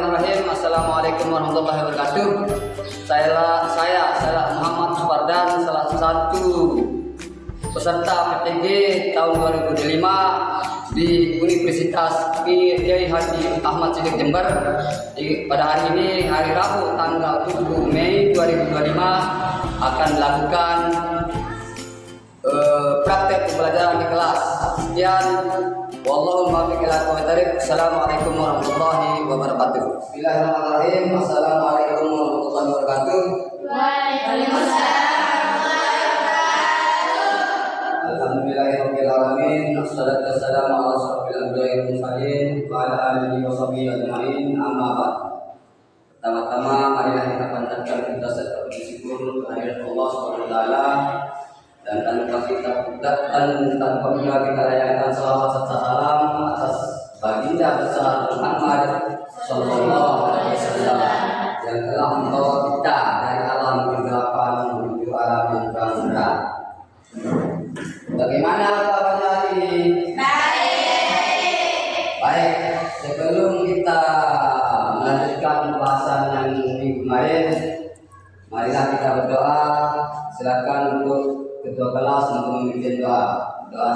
Bismillahirrahmanirrahim. Assalamualaikum warahmatullahi wabarakatuh. Saya Muhammad Supardan, salah satu peserta PTG tahun 2005 di Universitas Kiai Haji Ahmad Siddiq Jember. Pada hari ini, hari Rabu tanggal 7 Mei 2025 akan melakukan praktek pembelajaran di kelas. Sekian. Wallahu muwaffiq ila aqwamit thoriq. Assalamualaikum warahmatullahi wabarakatuh. Bismillahirrahmanirrahim. Assalamualaikum warahmatullahi wabarakatuh. Waalaikumsalam. Alhamdulillahirabbil alamin. Wassalatu wassalamu ala asyrofil anbiya'i wal mursalin wa ala alihi wa sahbihi ajmain. Amma ba'd. Pertama-tama marilah kita panjatkan kita syukur kehadirat Allah Subhanahu wa taala. Dan tanpa pula kita layankan salawat serta salam atas baginda besar Muhammad Sallallahu Alaihi Wasallam yang telah membawa kita dari alam kegelapan menuju alam yang terang. Bagaimana kabarnya hari ini? Baik. Sebelum kita melanjutkan pembahasan yang minggu kemarin, marilah kita berdoa. Silakan untuk ketua kelas untuk memimpin doa.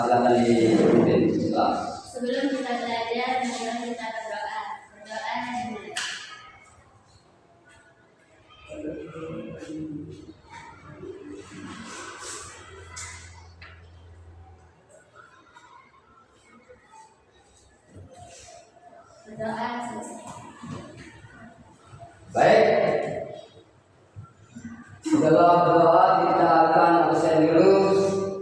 Silakan dipimpin kelas. Sebelum kita belajar, mari kita berdoa. Berdoa dulu. Berdoa selesai. Baik. Setelah berdoa kita akan absen dulu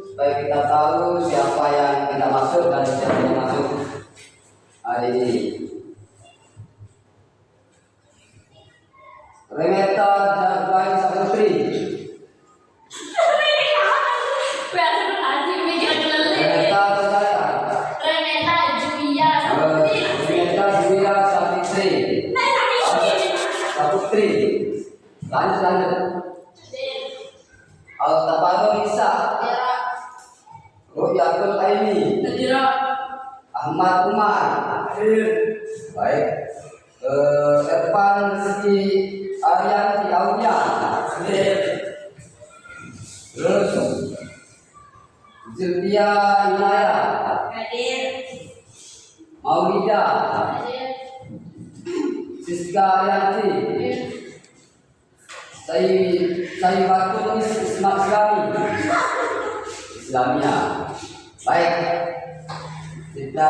supaya kita tahu siapa yang tidak masuk dan siapa yang masuk hari ini. Renata Jagwai Saputri. Renata Jaya. Renata Julia Saputri. Renata Julia Saputri. Lanjut. Al-Tabaru Isa. Ru'yatul Aini. Ahmad Umar. Baik. Irfan Rizki Aryanti Aulia. Terus Zulfia Inaya. Maulida. Siska Aryanti. Sayyidatul Islamia. Baik. Kita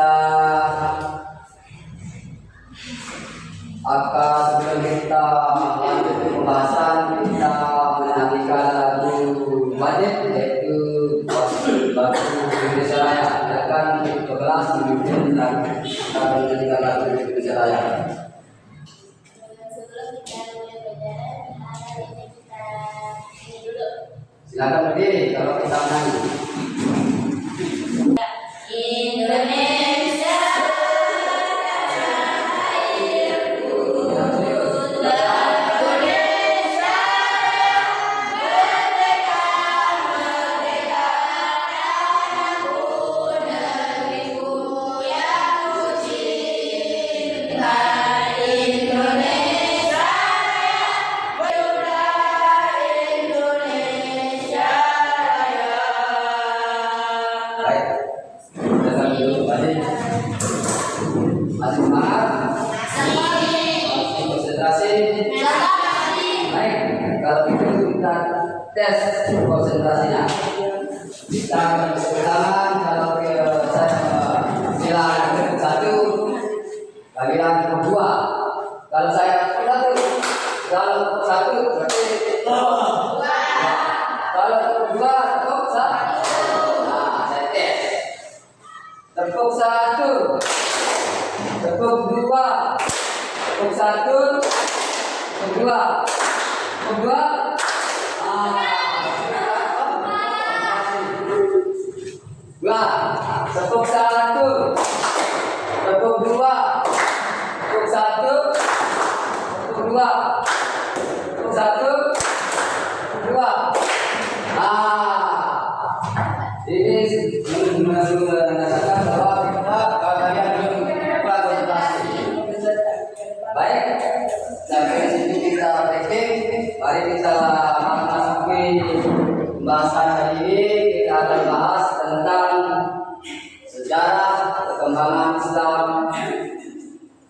sebelum kita melanjutkan pembahasan, kita menyanyikan lagu wajib yaitu lagu Indonesia Raya. Silakan untuk kelas memimpin dan kita menyanyikan lagu Indonesia Raya. Silakan berdiri kalau kita menyanyi. Indonesia airku, Indonesia merdeka tanahku, negeriku yang kucinta. Indonesia Indonesia Raya. Baik. Jangan dulu balik. Masih semangat? Masih konsentrasi? Baik. Kalau itu kita tes konsentrasinya. Kita bertangan kalau saya bilang satu, bilang kedua. Kalau saya satu, kalau satu berarti kalau kedua tepuk satu. Nah, saya tes. Tepuk satu, tepuk dua, tepuk satu, tepuk dua, tepuk dua. Dua, tepuk satu, tepuk dua, tepuk satu, tepuk dua, tepuk satu, tepuk dua. Ini menandakan bahwa kita kalian belum konsentrasi. Baik, sampai sini kita breaking. Mari kita memasuki pembahasan hari ini. Kita akan bahas tentang sejarah perkembangan Islam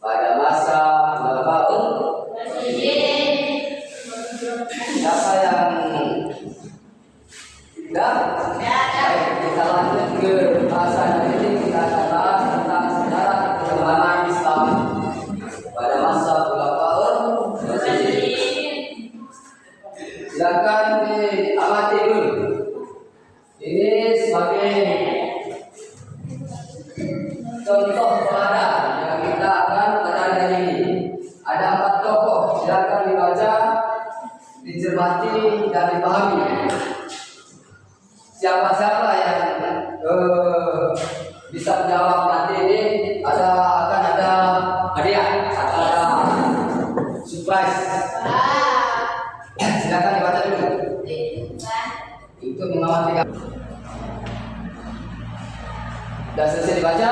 pada masa Khulafaul Rasyidin. Siapa yang tidak? Baik, kita lanjut ke pembahasan hari ini. Kita akan bahas tentang sejarah perkembangan Islam pada masa Khulafaul Rasyidin. Silakan diamati dulu. Ini sebagai contoh teladan yang kita akan pelajari hari ini. Ada 4 tokoh. Silakan dibaca, dicermati dan dipahami. Siapa-siapa yang bisa menjawab nanti ini akan ada hadiah, ada surprise. Silakan dibaca dulu. Untuk mengamati. Sudah selesai dibaca?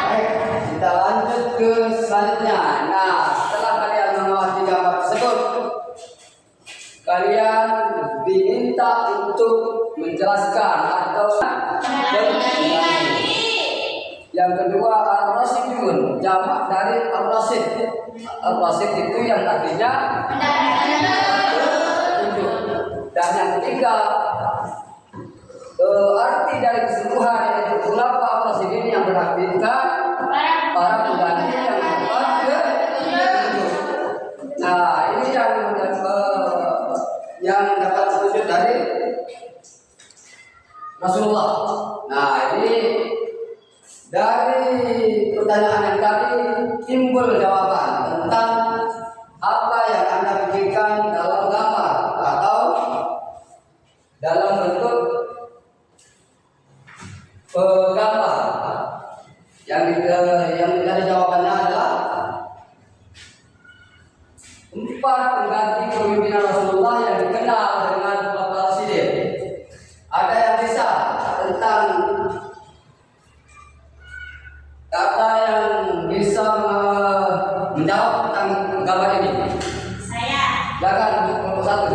Baik, kita lanjut ke selanjutnya. Nah, setelah kalian mengamati gambar tersebut, kalian diminta untuk menjelaskan atau yang kedua ar-rasyidun, jamak dari ar-rasyid. Ar-rasyid itu yang artinya petunjuk. Dan yang ketiga, arti dari keseluruhan yaitu khulafa ar-rasyidin yang berartikan para pengganti yang membuat petunjuk. Nah, ini yang dapat petunjuk dari Rasulullah. Nah, ini dari pertanyaan yang tadi timbul jawaban tentang apa yang Anda pikirkan dalam gambar atau dalam bentuk gambar. Yang dari jawabannya adalah 4 pengganti kepemimpinan Rasulullah yang dikenal dengan Khulafaur Rasyidin. Ada yang bisa tentang kata yang bisa menjawab tentang gambar ini? Saya. Silakan untuk kelompok 1.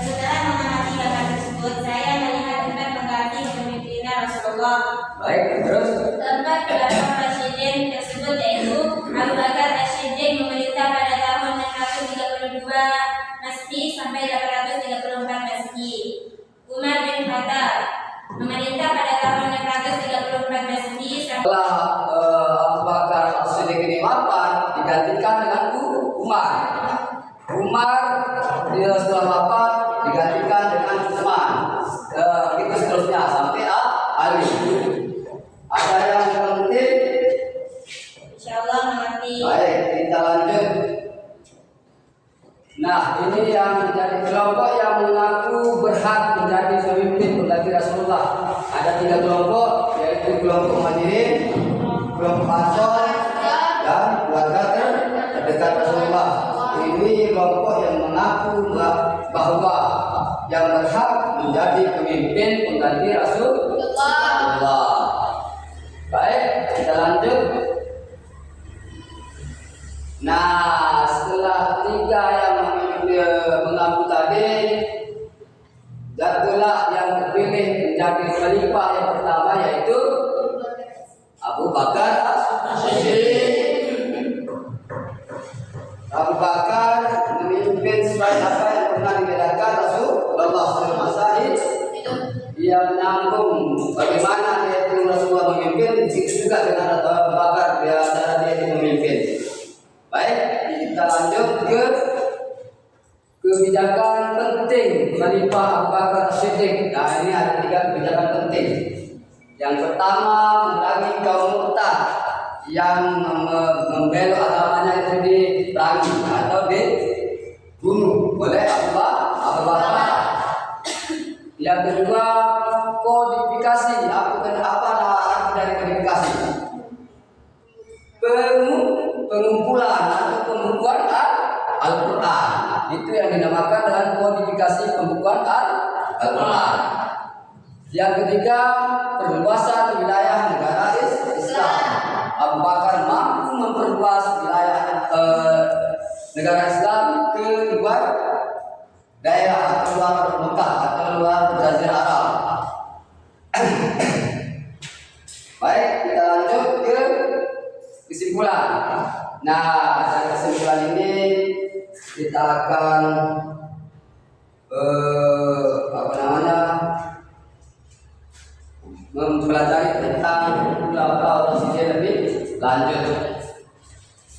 Setelah mengamati gambar tersebut, saya melihat tempat pengganti kepemimpinan Rasulullah. Baik, terus Tempat Khulafaur Rasyidin tersebut yaitu Abu Bakar Rasyidin memerintah pada tahun 632 Masehi sampai 834 Masehi. Umar bin Khattab memerintah pada tahun 634 Masehi sampai setelah Abu Bakar As-Siddiq ini wafat, digantikan dengan Umar. Umar setelah wafat digantikan dengan Utsman. Begitu seterusnya sampai Ali. Ada yang mengerti? Insyaallah mengerti. Baik, kita lanjut. Nah, ini yang menjadi kelompok yang mengaku berhak menjadi pemimpin pengganti Rasulullah. Ada 3 kelompok, yaitu kelompok Muhajirin, kelompok Ansor, dan keluarga terdekat Rasulullah. Ini kelompok yang mengaku bahwa yang berhak menjadi pemimpin pengganti Rasulullah. Baik, kita lanjut. Nah, setelah 3 yang mengaku tadi, jatuhlah yang terpilih menjadi khalifah yang pertama yaitu Abu Bakar As-Siddiq. Abu Bakar memimpin sesuai apa yang pernah dibedakan Rasulullah SAW. Dia menyambung bagaimana dia itu Rasulullah memimpin, begitu juga dengan Abu Bakar cara dia itu memimpin. Baik, kita lanjut ke kebijakan penting Khalifah Abu Bakar As-Siddiq. Nah, ini ada 3 kebijakan penting. Yang pertama, memerangi kaum murtad yang membelok agamanya itu diperangi atau dibunuh oleh Abu Bakar. Yang kedua, kodifikasi. Apa arti dari kodifikasi? Pengumpulan atau pembukuan Al-Quran. Itu yang dinamakan dengan kodifikasi pembukuan Al-Quran. Yang ketiga, perluasan wilayah negara Islam. Abu Bakar mampu memperluas wilayah negara Islam ke luar daerah atau luar Mekah atau luar Jazirah Arab. Baik, kita lanjut ke kesimpulan. Nah, dari kesimpulan ini kita akan mempelajari tentang Khulafaur Rasyidin lebih lanjut.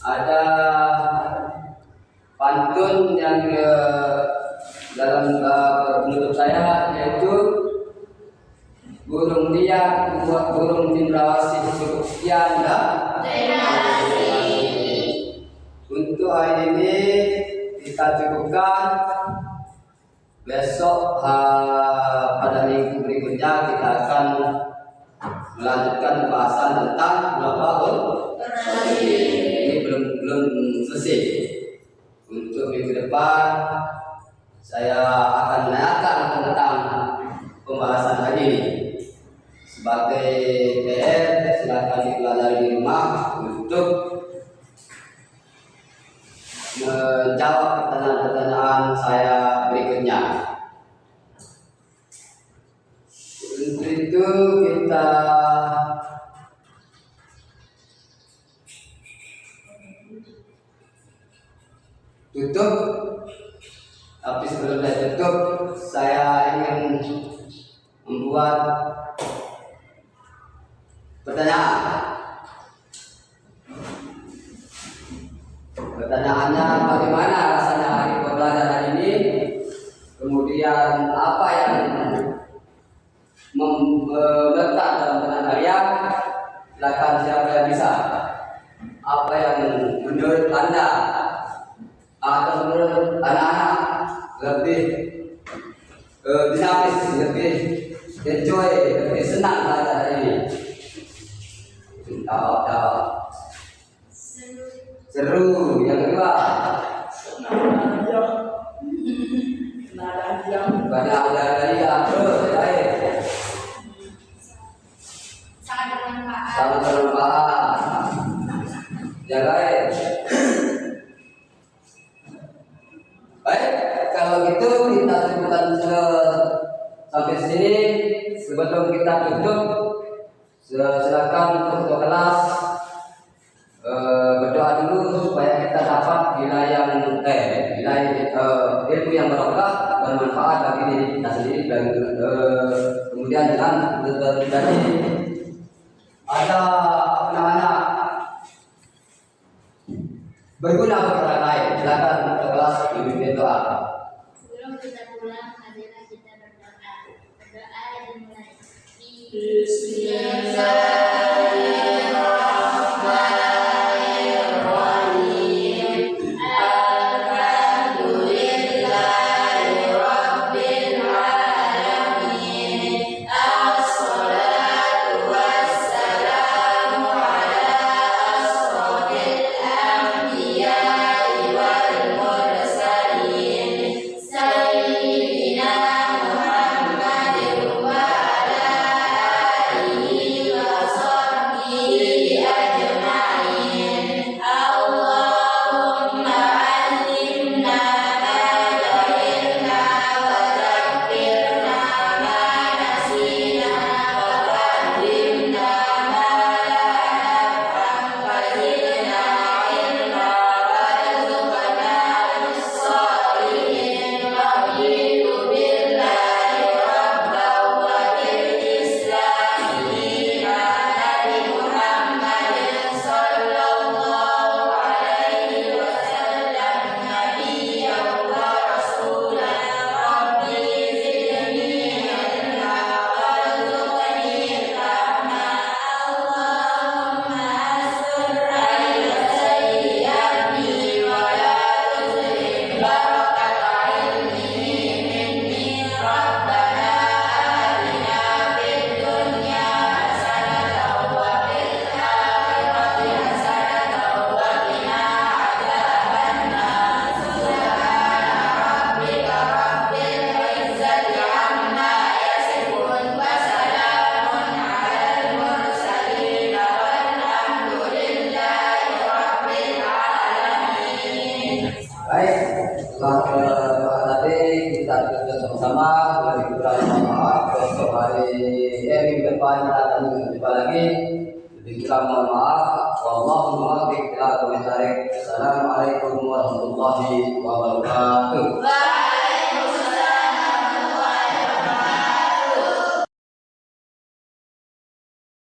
Ada pantun yang dalam penutup saya, yaitu burung dia buat burung cendrawasih cukup sekian ya. Untuk hari ini kita cukupkan. Besok pada minggu berikutnya kita akan melanjutkan pembahasan tentang Khulafaur Rasyidin. Ini belum selesai. Untuk minggu depan saya akan menanyakan tentang pembahasan hari ini. Sebagai PR, silakan dipelajari di rumah untuk menjawab pertanyaan-pertanyaan saya berikutnya. Untuk itu kita tutup. Tapi sebelum saya tutup, saya ingin membuat pertanyaan. Pertanyaannya, bagaimana rasanya hari pembelajaran ini? Kemudian apa yang melekat dalam benak kalian? Silakan siapa yang bisa. Apa yang menurut Anda atau menurut anak-anak lebih dinamis, lebih enjoy, lebih senang belajar hari ini? Jawab. Seru. Yang kedua, banyak dari sangat bermanfaat. Yang lain, baik. Kalau gitu kita cukupkan sampai sini. Sebelum kita tutup, silakan untuk kelas berdoa dulu supaya kita dapat wilayah ilmu yang berkah, bermanfaat bagi diri kita sendiri dan kemudian dengan terjadi ada berguna bagi orang lain. Silakan untuk kelas dipimpin doa. Sebelum kita pulang, marilah kita berdoa. Berdoa dimulai. Sayyidina Muhammadin wa ala alihi wa kita sama-sama mari kita mohon maaf besok hari minggu depan kita akan berjumpa lagi. Jadi kita mohon maaf. Wallahu muwaffiq ila aqwamit thariq. Assalamualaikum warahmatullahi wabarakatuh.